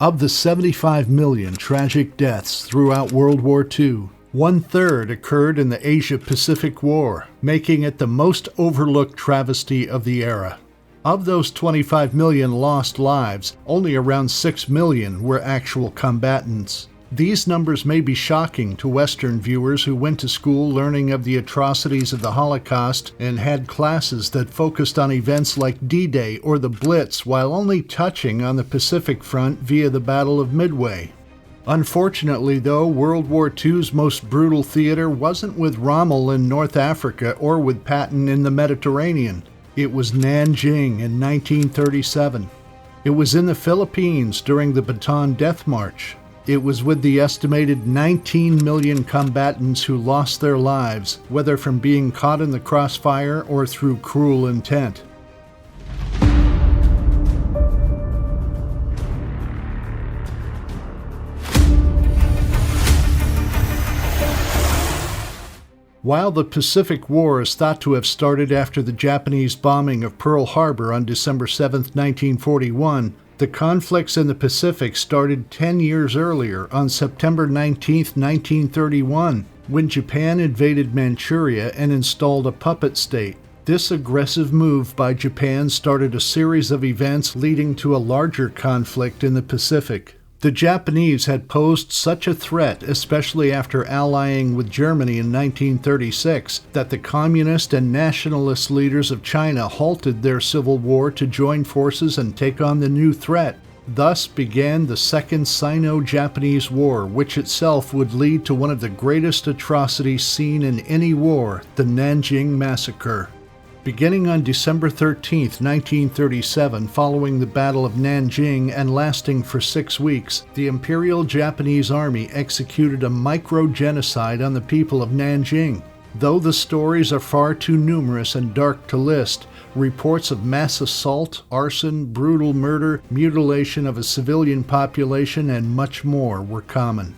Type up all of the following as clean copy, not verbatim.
Of the 75 million tragic deaths throughout World War II, 1/3 occurred in the Asia-Pacific War, making it the most overlooked travesty of the era. Of those 25 million lost lives, only around 6 million were actual combatants. These numbers may be shocking to Western viewers who went to school learning of the atrocities of the Holocaust and had classes that focused on events like D-Day or the Blitz while only touching on the Pacific Front via the Battle of Midway. Unfortunately, though, World War II's most brutal theater wasn't with Rommel in North Africa or with Patton in the Mediterranean. It was Nanjing in 1937. It was in the Philippines during the Bataan Death March. It was with the estimated 19 million combatants who lost their lives, whether from being caught in the crossfire or through cruel intent. While the Pacific War is thought to have started after the Japanese bombing of Pearl Harbor on December 7, 1941, the conflicts in the Pacific started 10 years earlier on September 19, 1931, when Japan invaded Manchuria and installed a puppet state. This aggressive move by Japan started a series of events leading to a larger conflict in the Pacific. The Japanese had posed such a threat, especially after allying with Germany in 1936, that the communist and nationalist leaders of China halted their civil war to join forces and take on the new threat. Thus began the Second Sino-Japanese War, which itself would lead to one of the greatest atrocities seen in any war, the Nanjing massacre. Beginning on December 13, 1937, following the Battle of Nanjing and lasting for 6 weeks, the Imperial Japanese Army executed a micro-genocide on the people of Nanjing. Though the stories are far too numerous and dark to list, reports of mass assault, arson, brutal murder, mutilation of a civilian population, and much more were common.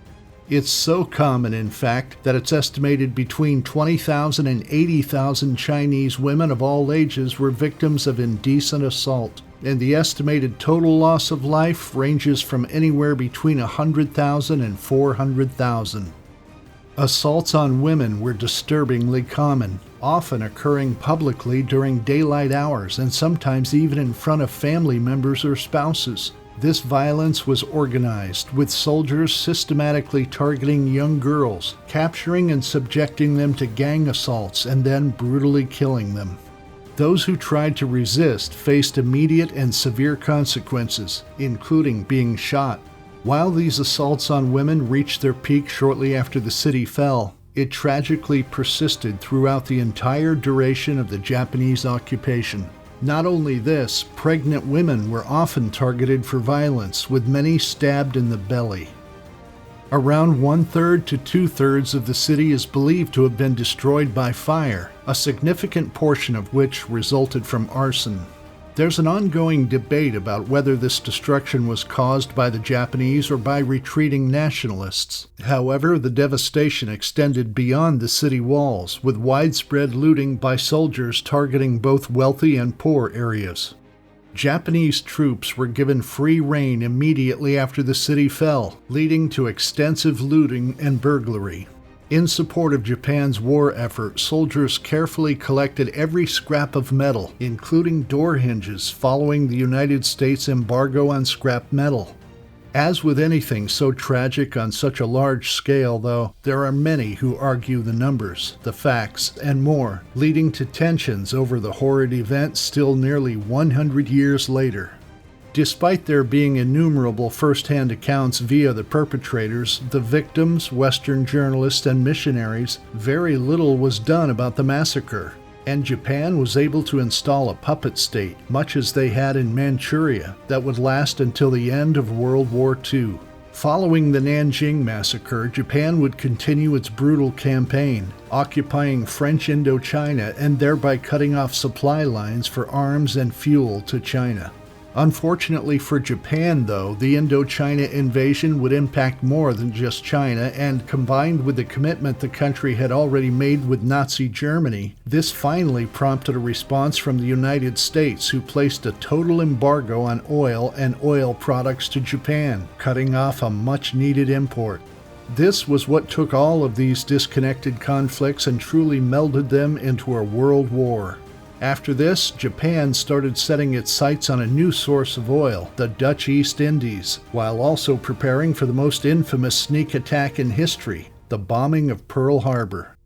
It's so common, in fact, that it's estimated between 20,000 and 80,000 Chinese women of all ages were victims of indecent assault, and the estimated total loss of life ranges from anywhere between 100,000 and 400,000. Assaults on women were disturbingly common, often occurring publicly during daylight hours and sometimes even in front of family members or spouses. This violence was organized, with soldiers systematically targeting young girls, capturing and subjecting them to gang assaults, and then brutally killing them. Those who tried to resist faced immediate and severe consequences, including being shot. While these assaults on women reached their peak shortly after the city fell, it tragically persisted throughout the entire duration of the Japanese occupation. Not only this, pregnant women were often targeted for violence, with many stabbed in the belly. Around 1/3 to 2/3 of the city is believed to have been destroyed by fire, a significant portion of which resulted from arson. There's an ongoing debate about whether this destruction was caused by the Japanese or by retreating nationalists. However, the devastation extended beyond the city walls, with widespread looting by soldiers targeting both wealthy and poor areas. Japanese troops were given free rein immediately after the city fell, leading to extensive looting and burglary. In support of Japan's war effort, soldiers carefully collected every scrap of metal, including door hinges, following the United States embargo on scrap metal. As with anything so tragic on such a large scale, though, there are many who argue the numbers, the facts, and more, leading to tensions over the horrid event still nearly 100 years later. Despite there being innumerable first-hand accounts via the perpetrators, the victims, Western journalists, and missionaries, very little was done about the massacre, and Japan was able to install a puppet state, much as they had in Manchuria, that would last until the end of World War II. Following the Nanjing massacre, Japan would continue its brutal campaign, occupying French Indochina and thereby cutting off supply lines for arms and fuel to China. Unfortunately for Japan, though, the Indochina invasion would impact more than just China, and combined with the commitment the country had already made with Nazi Germany, this finally prompted a response from the United States, who placed a total embargo on oil and oil products to Japan, cutting off a much-needed import. This was what took all of these disconnected conflicts and truly melded them into a world war. After this, Japan started setting its sights on a new source of oil, the Dutch East Indies, while also preparing for the most infamous sneak attack in history, the bombing of Pearl Harbor.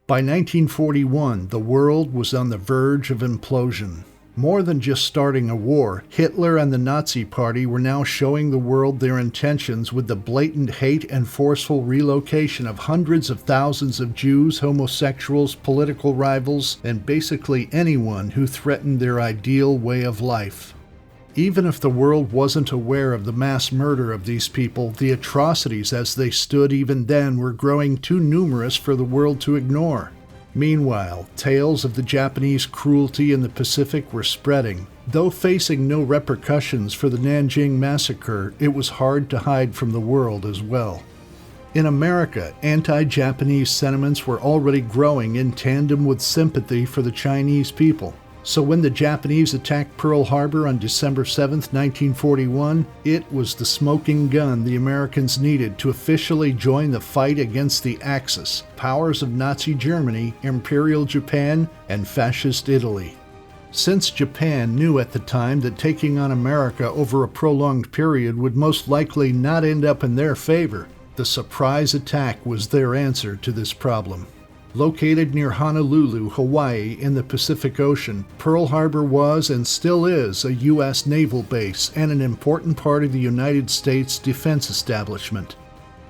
By 1941, the world was on the verge of implosion. More than just starting a war, Hitler and the Nazi Party were now showing the world their intentions with the blatant hate and forceful relocation of hundreds of thousands of Jews, homosexuals, political rivals, and basically anyone who threatened their ideal way of life. Even if the world wasn't aware of the mass murder of these people, the atrocities as they stood even then were growing too numerous for the world to ignore. Meanwhile, tales of the Japanese cruelty in the Pacific were spreading. Though facing no repercussions for the Nanjing massacre, it was hard to hide from the world as well. In America, anti-Japanese sentiments were already growing in tandem with sympathy for the Chinese people. So when the Japanese attacked Pearl Harbor on December 7, 1941, it was the smoking gun the Americans needed to officially join the fight against the Axis, powers of Nazi Germany, Imperial Japan, and Fascist Italy. Since Japan knew at the time that taking on America over a prolonged period would most likely not end up in their favor, the surprise attack was their answer to this problem. Located near Honolulu, Hawaii, in the Pacific Ocean, Pearl Harbor was and still is a U.S. naval base and an important part of the United States defense establishment.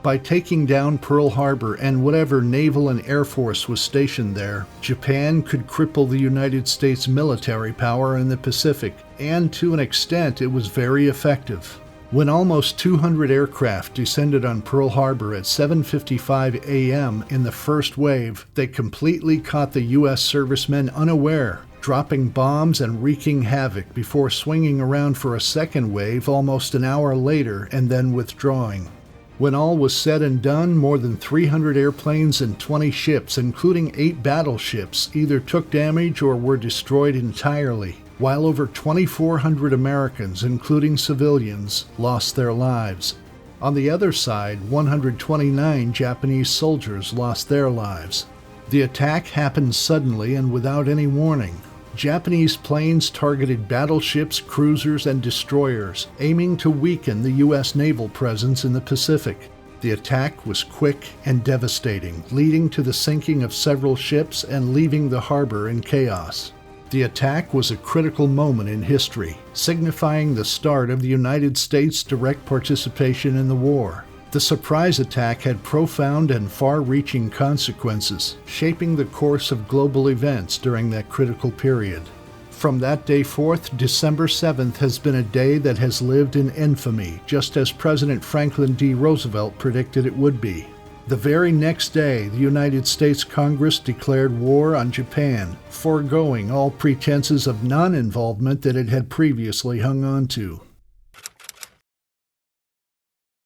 By taking down Pearl Harbor and whatever naval and air force was stationed there, Japan could cripple the United States military power in the Pacific, and to an extent it was very effective. When almost 200 aircraft descended on Pearl Harbor at 7:55 a.m. in the first wave, they completely caught the U.S. servicemen unaware, dropping bombs and wreaking havoc before swinging around for a second wave almost an hour later and then withdrawing. When all was said and done, more than 300 airplanes and 20 ships, including 8 battleships, either took damage or were destroyed entirely, while over 2,400 Americans, including civilians, lost their lives. On the other side, 129 Japanese soldiers lost their lives. The attack happened suddenly and without any warning. Japanese planes targeted battleships, cruisers, and destroyers, aiming to weaken the U.S. naval presence in the Pacific. The attack was quick and devastating, leading to the sinking of several ships and leaving the harbor in chaos. The attack was a critical moment in history, signifying the start of the United States' direct participation in the war. The surprise attack had profound and far-reaching consequences, shaping the course of global events during that critical period. From that day forth, December 7th has been a day that has lived in infamy, just as President Franklin D. Roosevelt predicted it would be. The very next day, the United States Congress declared war on Japan, foregoing all pretenses of non-involvement that it had previously hung on to.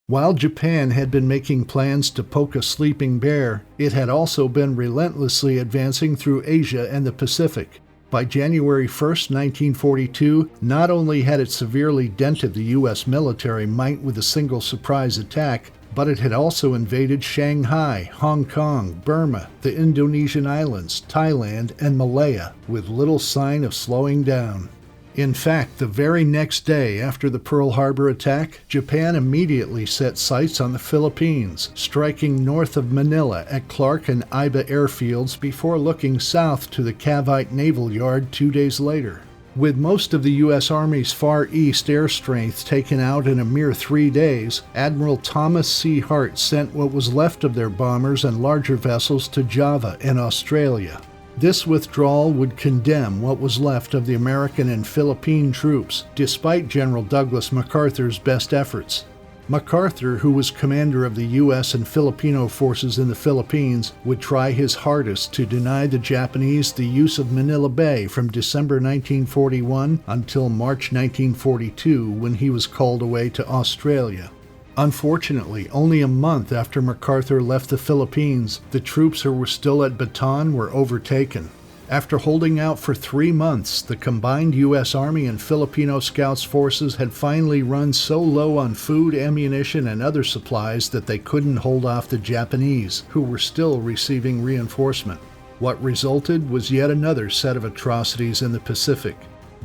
While Japan had been making plans to poke a sleeping bear, it had also been relentlessly advancing through Asia and the Pacific. By January 1, 1942, not only had it severely dented the U.S. military might with a single surprise attack, but it had also invaded Shanghai, Hong Kong, Burma, the Indonesian islands, Thailand, and Malaya, with little sign of slowing down. In fact, the very next day after the Pearl Harbor attack, Japan immediately set sights on the Philippines, striking north of Manila at Clark and Iba airfields before looking south to the Cavite Naval Yard 2 days later. With most of the U.S. Army's Far East air strength taken out in a mere 3 days, Admiral Thomas C. Hart sent what was left of their bombers and larger vessels to Java and Australia. This withdrawal would condemn what was left of the American and Philippine troops, despite General Douglas MacArthur's best efforts. MacArthur, who was commander of the U.S. and Filipino forces in the Philippines, would try his hardest to deny the Japanese the use of Manila Bay from December 1941 until March 1942, when he was called away to Australia. Unfortunately, only a month after MacArthur left the Philippines, the troops who were still at Bataan were overtaken. After holding out for 3 months, the combined U.S. Army and Filipino Scouts forces had finally run so low on food, ammunition, and other supplies that they couldn't hold off the Japanese, who were still receiving reinforcement. What resulted was yet another set of atrocities in the Pacific.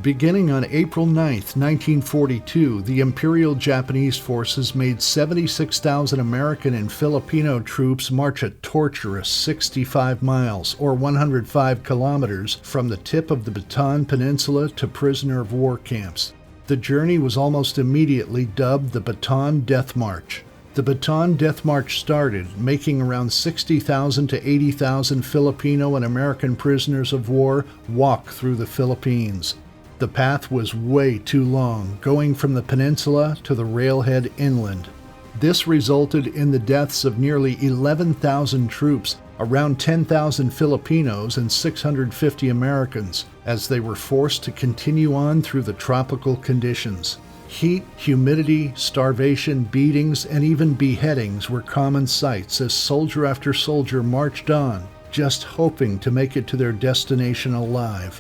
Beginning on April 9, 1942, the Imperial Japanese forces made 76,000 American and Filipino troops march a torturous 65 miles, or 105 kilometers, from the tip of the Bataan Peninsula to prisoner of war camps. The journey was almost immediately dubbed the Bataan Death March. The Bataan Death March started, making around 60,000 to 80,000 Filipino and American prisoners of war walk through the Philippines. The path was way too long, going from the peninsula to the railhead inland. This resulted in the deaths of nearly 11,000 troops, around 10,000 Filipinos and 650 Americans, as they were forced to continue on through the tropical conditions. Heat, humidity, starvation, beatings, and even beheadings were common sights as soldier after soldier marched on, just hoping to make it to their destination alive.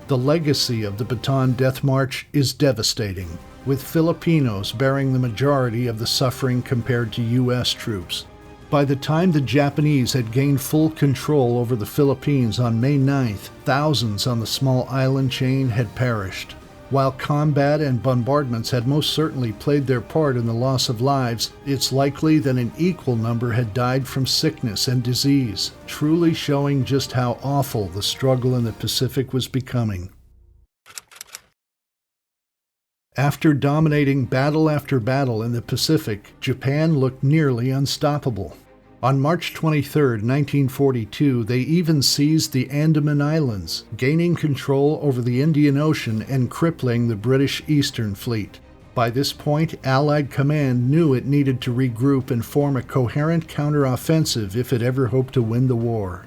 The legacy of the Bataan Death March is devastating, with Filipinos bearing the majority of the suffering compared to U.S. troops. By the time the Japanese had gained full control over the Philippines on May 9th, thousands on the small island chain had perished. While combat and bombardments had most certainly played their part in the loss of lives, it's likely that an equal number had died from sickness and disease, truly showing just how awful the struggle in the Pacific was becoming. After dominating battle after battle in the Pacific, Japan looked nearly unstoppable. On March 23, 1942, they even seized the Andaman Islands, gaining control over the Indian Ocean and crippling the British Eastern Fleet. By this point, Allied command knew it needed to regroup and form a coherent counteroffensive if it ever hoped to win the war.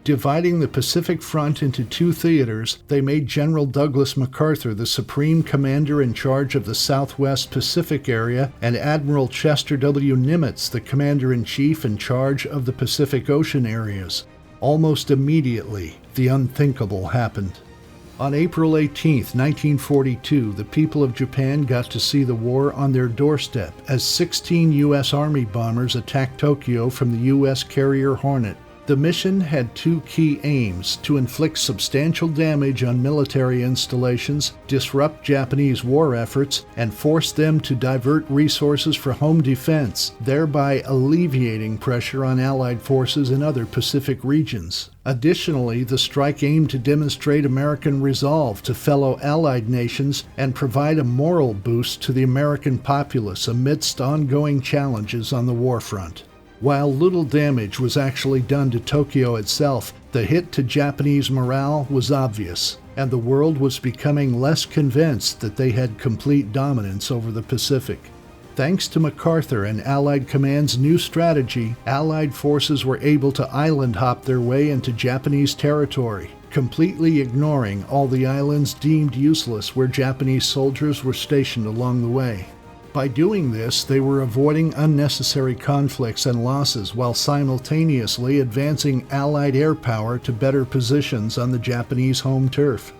Dividing the Pacific Front into 2 theaters, they made General Douglas MacArthur the supreme commander in charge of the Southwest Pacific area and Admiral Chester W. Nimitz the commander-in-chief in charge of the Pacific Ocean areas. Almost immediately, the unthinkable happened. On April 18, 1942, the people of Japan got to see the war on their doorstep as 16 U.S. Army bombers attacked Tokyo from the U.S. carrier Hornet. The mission had 2 key aims: to inflict substantial damage on military installations, disrupt Japanese war efforts, and force them to divert resources for home defense, thereby alleviating pressure on Allied forces in other Pacific regions. Additionally, the strike aimed to demonstrate American resolve to fellow Allied nations and provide a moral boost to the American populace amidst ongoing challenges on the war front. While little damage was actually done to Tokyo itself, the hit to Japanese morale was obvious, and the world was becoming less convinced that they had complete dominance over the Pacific. Thanks to MacArthur and Allied Command's new strategy, Allied forces were able to island hop their way into Japanese territory, completely ignoring all the islands deemed useless where Japanese soldiers were stationed along the way. By doing this, they were avoiding unnecessary conflicts and losses while simultaneously advancing Allied air power to better positions on the Japanese home turf.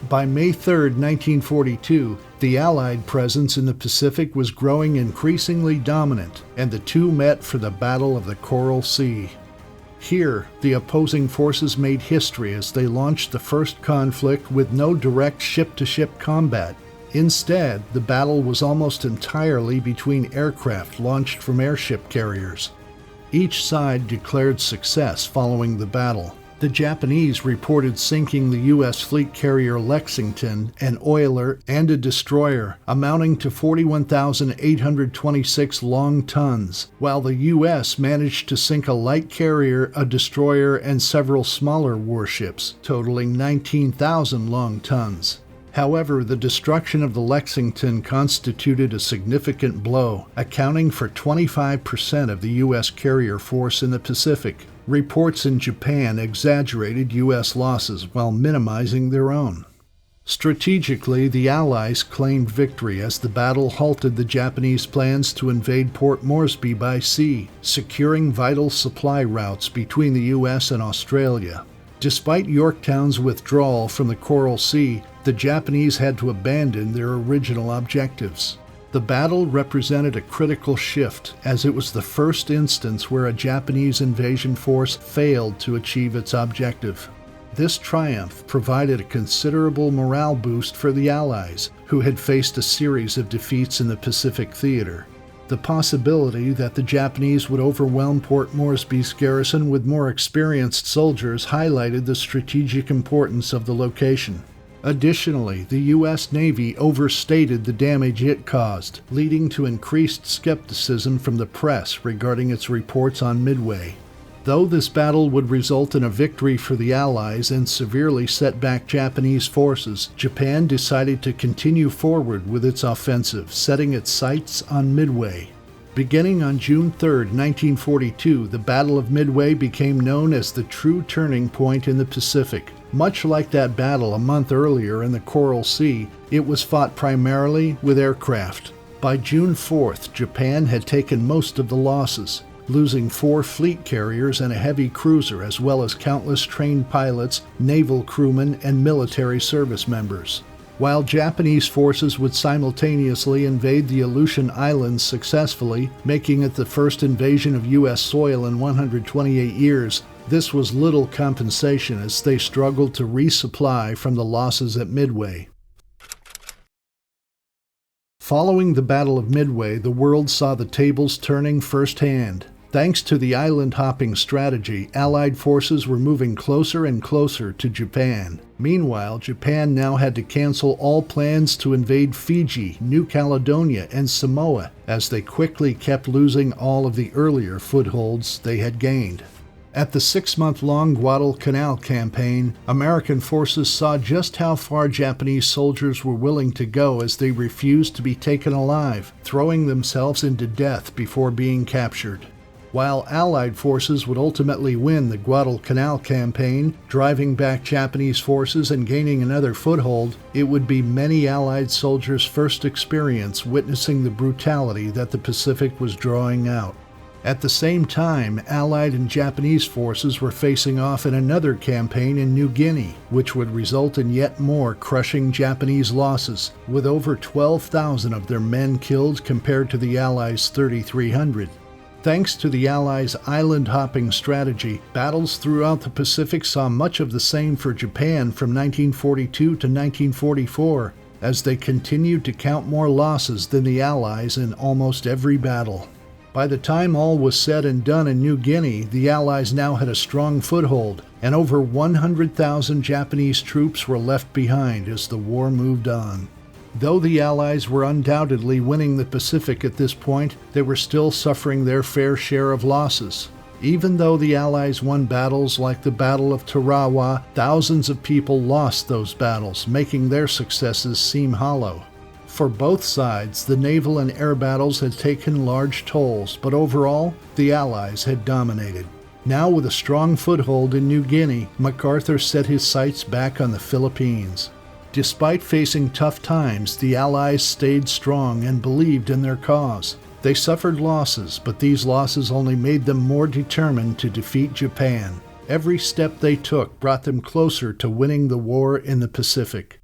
By May 3, 1942, the Allied presence in the Pacific was growing increasingly dominant, and the two met for the Battle of the Coral Sea. Here, the opposing forces made history as they launched the first conflict with no direct ship-to-ship combat. Instead, the battle was almost entirely between aircraft launched from airship carriers. Each side declared success following the battle. The Japanese reported sinking the U.S. fleet carrier Lexington, an oiler, and a destroyer, amounting to 41,826 long tons, while the U.S. managed to sink a light carrier, a destroyer, and several smaller warships, totaling 19,000 long tons. However, the destruction of the Lexington constituted a significant blow, accounting for 25% of the U.S. carrier force in the Pacific. Reports in Japan exaggerated U.S. losses while minimizing their own. Strategically, the Allies claimed victory as the battle halted the Japanese plans to invade Port Moresby by sea, securing vital supply routes between the U.S. and Australia. Despite Yorktown's withdrawal from the Coral Sea, the Japanese had to abandon their original objectives. The battle represented a critical shift, as it was the first instance where a Japanese invasion force failed to achieve its objective. This triumph provided a considerable morale boost for the Allies, who had faced a series of defeats in the Pacific theater. The possibility that the Japanese would overwhelm Port Moresby's garrison with more experienced soldiers highlighted the strategic importance of the location. Additionally, the U.S. Navy overstated the damage it caused, leading to increased skepticism from the press regarding its reports on Midway. Though this battle would result in a victory for the Allies and severely set back Japanese forces, Japan decided to continue forward with its offensive, setting its sights on Midway. Beginning on June 3, 1942, the Battle of Midway became known as the true turning point in the Pacific. Much like that battle a month earlier in the Coral Sea, it was fought primarily with aircraft. By June 4th, Japan had taken most of the losses, losing 4 fleet carriers and a heavy cruiser, as well as countless trained pilots, naval crewmen, and military service members. While Japanese forces would simultaneously invade the Aleutian Islands successfully, making it the first invasion of U.S. soil in 128 years, this was little compensation as they struggled to resupply from the losses at Midway. Following the Battle of Midway, the world saw the tables turning firsthand. Thanks to the island-hopping strategy, Allied forces were moving closer and closer to Japan. Meanwhile, Japan now had to cancel all plans to invade Fiji, New Caledonia, and Samoa, as they quickly kept losing all of the earlier footholds they had gained. At the 6-month-long Guadalcanal campaign, American forces saw just how far Japanese soldiers were willing to go as they refused to be taken alive, throwing themselves into death before being captured. While Allied forces would ultimately win the Guadalcanal campaign, driving back Japanese forces and gaining another foothold, it would be many Allied soldiers' first experience witnessing the brutality that the Pacific was drawing out. At the same time, Allied and Japanese forces were facing off in another campaign in New Guinea, which would result in yet more crushing Japanese losses, with over 12,000 of their men killed compared to the Allies' 3,300. Thanks to the Allies' island-hopping strategy, battles throughout the Pacific saw much of the same for Japan from 1942 to 1944, as they continued to count more losses than the Allies in almost every battle. By the time all was said and done in New Guinea, the Allies now had a strong foothold, and over 100,000 Japanese troops were left behind as the war moved on. Though the Allies were undoubtedly winning the Pacific at this point, they were still suffering their fair share of losses. Even though the Allies won battles like the Battle of Tarawa, thousands of people lost those battles, making their successes seem hollow. For both sides, the naval and air battles had taken large tolls, but overall, the Allies had dominated. Now with a strong foothold in New Guinea, MacArthur set his sights back on the Philippines. Despite facing tough times, the Allies stayed strong and believed in their cause. They suffered losses, but these losses only made them more determined to defeat Japan. Every step they took brought them closer to winning the war in the Pacific.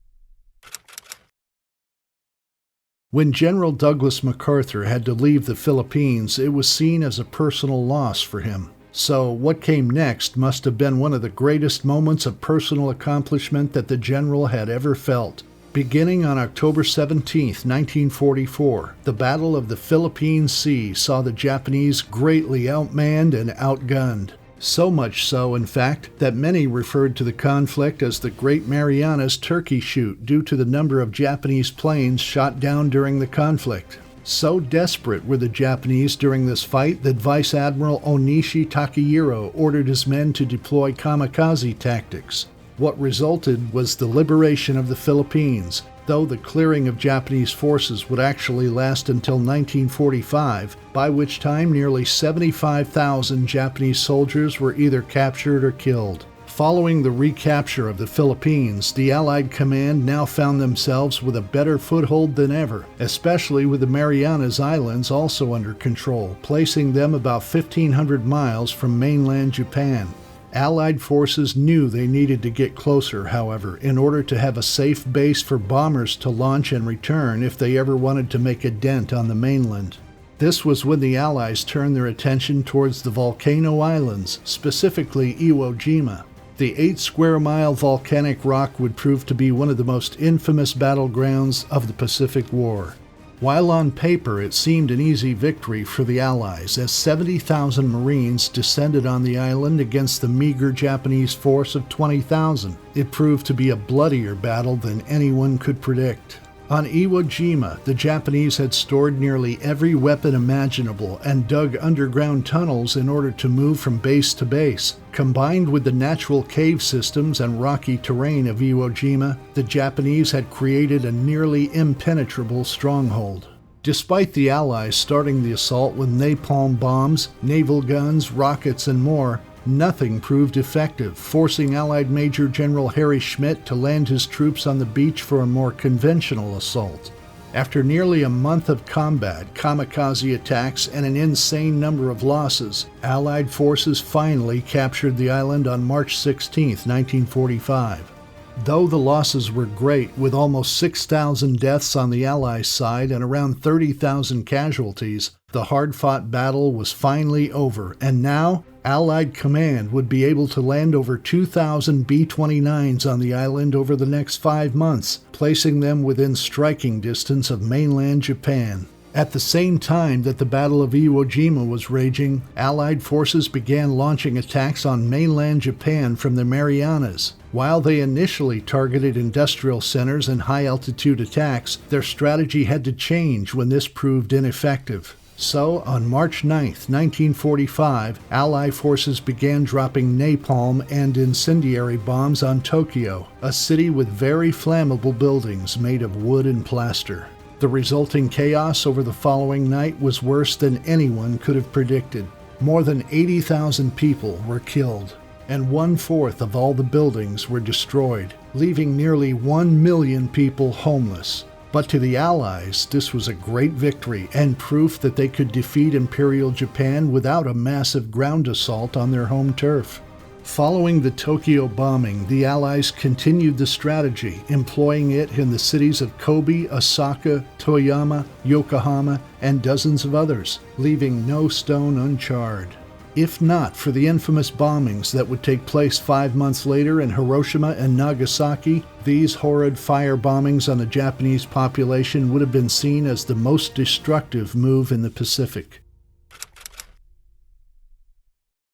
When General Douglas MacArthur had to leave the Philippines, it was seen as a personal loss for him. So what came next must have been one of the greatest moments of personal accomplishment that the general had ever felt. Beginning on October 17, 1944, the Battle of the Philippine Sea saw the Japanese greatly outmanned and outgunned. So much so, in fact, that many referred to the conflict as the Great Marianas Turkey Shoot due to the number of Japanese planes shot down during the conflict. So desperate were the Japanese during this fight that Vice Admiral Onishi Takehiro ordered his men to deploy kamikaze tactics. What resulted was the liberation of the Philippines, though the clearing of Japanese forces would actually last until 1945, by which time nearly 75,000 Japanese soldiers were either captured or killed. Following the recapture of the Philippines, the Allied command now found themselves with a better foothold than ever, especially with the Marianas Islands also under control, placing them about 1,500 miles from mainland Japan. Allied forces knew they needed to get closer, however, in order to have a safe base for bombers to launch and return if they ever wanted to make a dent on the mainland. This was when the Allies turned their attention towards the Volcano Islands, specifically Iwo Jima. The 8-square-mile volcanic rock would prove to be one of the most infamous battlegrounds of the Pacific War. While on paper it seemed an easy victory for the Allies, as 70,000 Marines descended on the island against the meager Japanese force of 20,000, it proved to be a bloodier battle than anyone could predict. On Iwo Jima, the Japanese had stored nearly every weapon imaginable and dug underground tunnels in order to move from base to base. Combined with the natural cave systems and rocky terrain of Iwo Jima, the Japanese had created a nearly impenetrable stronghold. Despite the Allies starting the assault with napalm bombs, naval guns, rockets, and more, nothing proved effective, forcing Allied Major General Harry Schmidt to land his troops on the beach for a more conventional assault. After nearly a month of combat, kamikaze attacks, and an insane number of losses, Allied forces finally captured the island on March 16, 1945. Though the losses were great, with almost 6,000 deaths on the Allies' side and around 30,000 casualties, the hard-fought battle was finally over, and now Allied command would be able to land over 2,000 B-29s on the island over the next 5 months, placing them within striking distance of mainland Japan. At the same time that the Battle of Iwo Jima was raging, Allied forces began launching attacks on mainland Japan from the Marianas. While they initially targeted industrial centers and high-altitude attacks, their strategy had to change when this proved ineffective. So, on March 9, 1945, Allied forces began dropping napalm and incendiary bombs on Tokyo, a city with very flammable buildings made of wood and plaster. The resulting chaos over the following night was worse than anyone could have predicted. More than 80,000 people were killed, and 1/4 of all the buildings were destroyed, leaving nearly 1 million people homeless. But to the Allies, this was a great victory and proof that they could defeat Imperial Japan without a massive ground assault on their home turf. Following the Tokyo bombing, the Allies continued the strategy, employing it in the cities of Kobe, Osaka, Toyama, Yokohama, and dozens of others, leaving no stone uncharred. If not for the infamous bombings that would take place 5 months later in Hiroshima and Nagasaki, these horrid fire bombings on the Japanese population would have been seen as the most destructive move in the Pacific.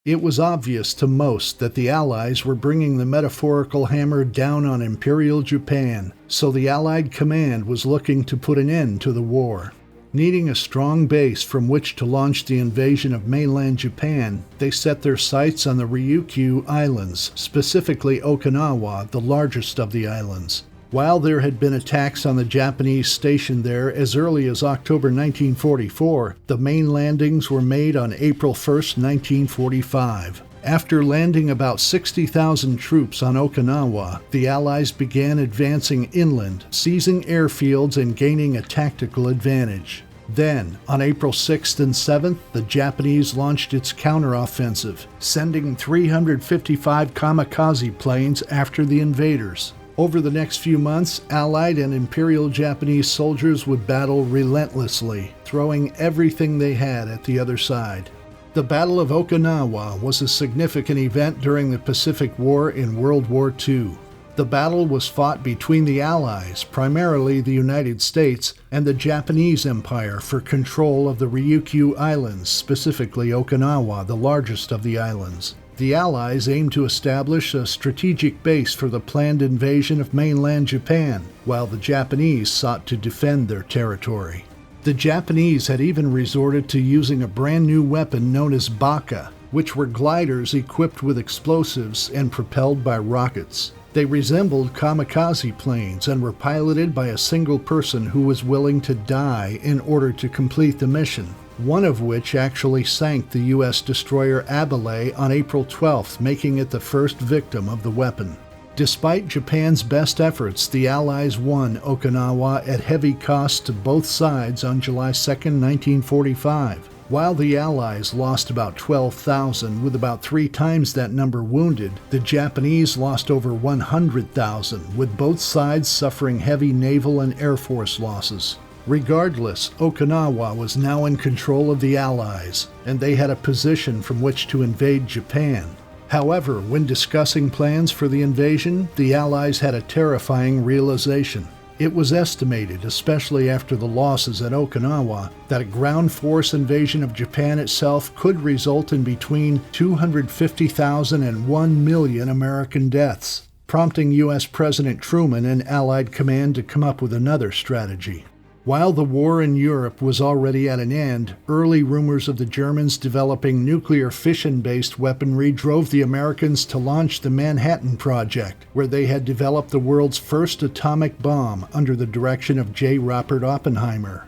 It was obvious to most that the Allies were bringing the metaphorical hammer down on Imperial Japan, so the Allied command was looking to put an end to the war. Needing a strong base from which to launch the invasion of mainland Japan, they set their sights on the Ryukyu Islands, specifically Okinawa, the largest of the islands. While there had been attacks on the Japanese stationed there as early as October 1944, the main landings were made on April 1, 1945. After landing about 60,000 troops on Okinawa, the Allies began advancing inland, seizing airfields and gaining a tactical advantage. Then, on April 6th and 7th, the Japanese launched its counteroffensive, sending 355 kamikaze planes after the invaders. Over the next few months, Allied and Imperial Japanese soldiers would battle relentlessly, throwing everything they had at the other side. The Battle of Okinawa was a significant event during the Pacific War in World War II. The battle was fought between the Allies, primarily the United States, and the Japanese Empire for control of the Ryukyu Islands, specifically Okinawa, the largest of the islands. The Allies aimed to establish a strategic base for the planned invasion of mainland Japan, while the Japanese sought to defend their territory. The Japanese had even resorted to using a brand new weapon known as baka, which were gliders equipped with explosives and propelled by rockets. They resembled kamikaze planes and were piloted by a single person who was willing to die in order to complete the mission, one of which actually sank the U.S. destroyer Abilene on April 12th, making it the first victim of the weapon. Despite Japan's best efforts, the Allies won Okinawa at heavy cost to both sides on July 2, 1945. While the Allies lost about 12,000, with about 3 times that number wounded, the Japanese lost over 100,000, with both sides suffering heavy naval and air force losses. Regardless, Okinawa was now in control of the Allies, and they had a position from which to invade Japan. However, when discussing plans for the invasion, the Allies had a terrifying realization. It was estimated, especially after the losses at Okinawa, that a ground force invasion of Japan itself could result in between 250,000 and 1 million American deaths, prompting U.S. President Truman and Allied command to come up with another strategy. While the war in Europe was already at an end, early rumors of the Germans developing nuclear fission-based weaponry drove the Americans to launch the Manhattan Project, where they had developed the world's first atomic bomb under the direction of J. Robert Oppenheimer.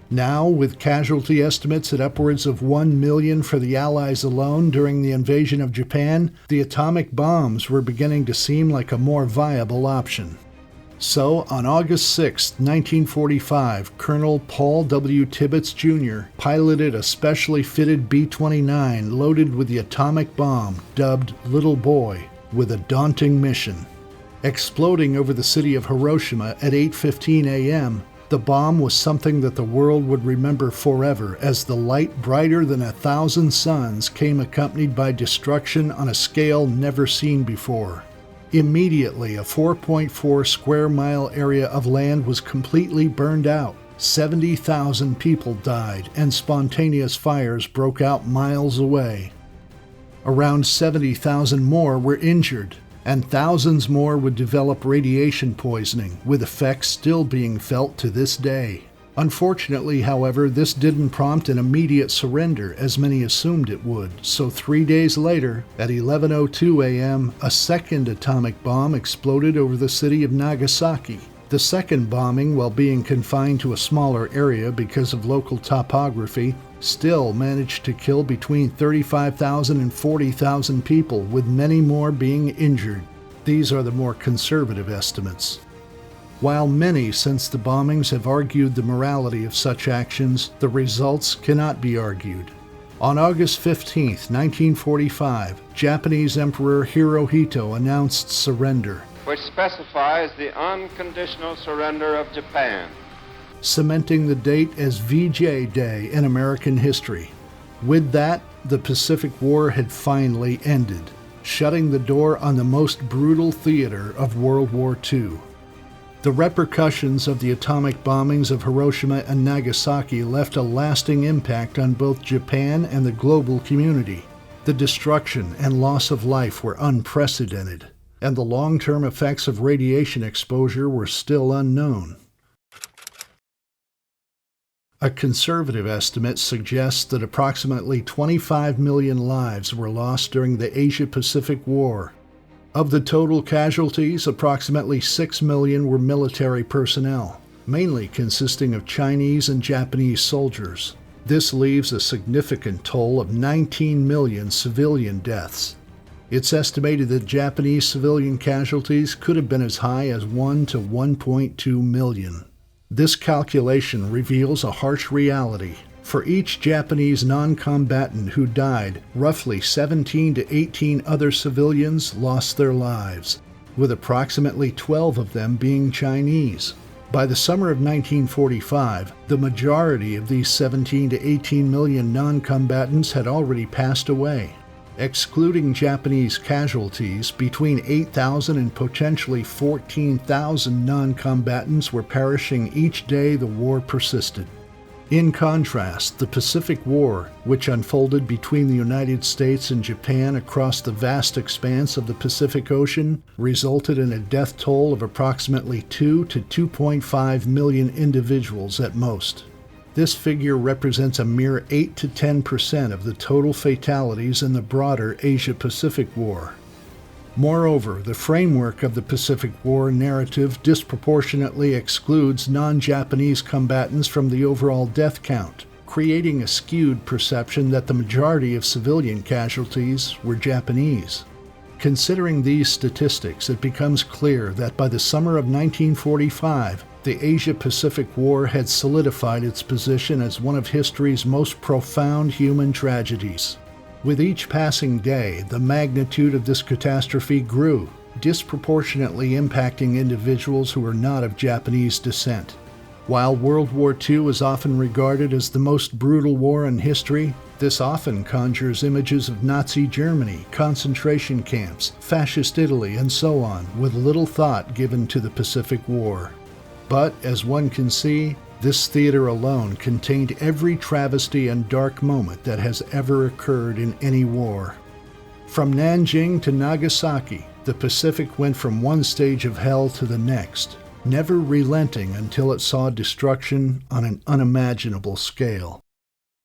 Now, with casualty estimates at upwards of 1 million for the Allies alone during the invasion of Japan, the atomic bombs were beginning to seem like a more viable option. So, on August 6, 1945, Colonel Paul W. Tibbets, Jr. piloted a specially fitted B-29 loaded with the atomic bomb, dubbed Little Boy, with a daunting mission. Exploding over the city of Hiroshima at 8:15 a.m., the bomb was something that the world would remember forever, as the light brighter than 1,000 suns came accompanied by destruction on a scale never seen before. Immediately, a 4.4 square mile area of land was completely burned out. 70,000 people died, and spontaneous fires broke out miles away. Around 70,000 more were injured, and thousands more would develop radiation poisoning, with effects still being felt to this day. Unfortunately, however, this didn't prompt an immediate surrender, as many assumed it would, so 3 days later, at 11:02 a.m., a second atomic bomb exploded over the city of Nagasaki. The second bombing, while being confined to a smaller area because of local topography, still managed to kill between 35,000 and 40,000 people, with many more being injured. These are the more conservative estimates. While many since the bombings have argued the morality of such actions, the results cannot be argued. On August 15, 1945, Japanese Emperor Hirohito announced surrender, which specifies the unconditional surrender of Japan, cementing the date as VJ Day in American history. With that, the Pacific War had finally ended, shutting the door on the most brutal theater of World War II. The repercussions of the atomic bombings of Hiroshima and Nagasaki left a lasting impact on both Japan and the global community. The destruction and loss of life were unprecedented, and the long-term effects of radiation exposure were still unknown. A conservative estimate suggests that approximately 25 million lives were lost during the Asia-Pacific War. Of the total casualties, approximately 6 million were military personnel, mainly consisting of Chinese and Japanese soldiers. This leaves a significant toll of 19 million civilian deaths. It's estimated that Japanese civilian casualties could have been as high as 1 to 1.2 million. This calculation reveals a harsh reality. For each Japanese non-combatant who died, roughly 17 to 18 other civilians lost their lives, with approximately 12 of them being Chinese. By the summer of 1945, the majority of these 17 to 18 million non-combatants had already passed away. Excluding Japanese casualties, between 8,000 and potentially 14,000 non-combatants were perishing each day the war persisted. In contrast, the Pacific War, which unfolded between the United States and Japan across the vast expanse of the Pacific Ocean, resulted in a death toll of approximately 2 to 2.5 million individuals at most. This figure represents a mere 8 to 10% of the total fatalities in the broader Asia-Pacific War. Moreover, the framework of the Pacific War narrative disproportionately excludes non-Japanese combatants from the overall death count, creating a skewed perception that the majority of civilian casualties were Japanese. Considering these statistics, it becomes clear that by the summer of 1945, the Asia-Pacific War had solidified its position as one of history's most profound human tragedies. With each passing day, the magnitude of this catastrophe grew, disproportionately impacting individuals who were not of Japanese descent. While World War II is often regarded as the most brutal war in history, this often conjures images of Nazi Germany, concentration camps, fascist Italy, and so on, with little thought given to the Pacific War. But, as one can see, this theater alone contained every travesty and dark moment that has ever occurred in any war. From Nanjing to Nagasaki, the Pacific went from one stage of hell to the next, never relenting until it saw destruction on an unimaginable scale.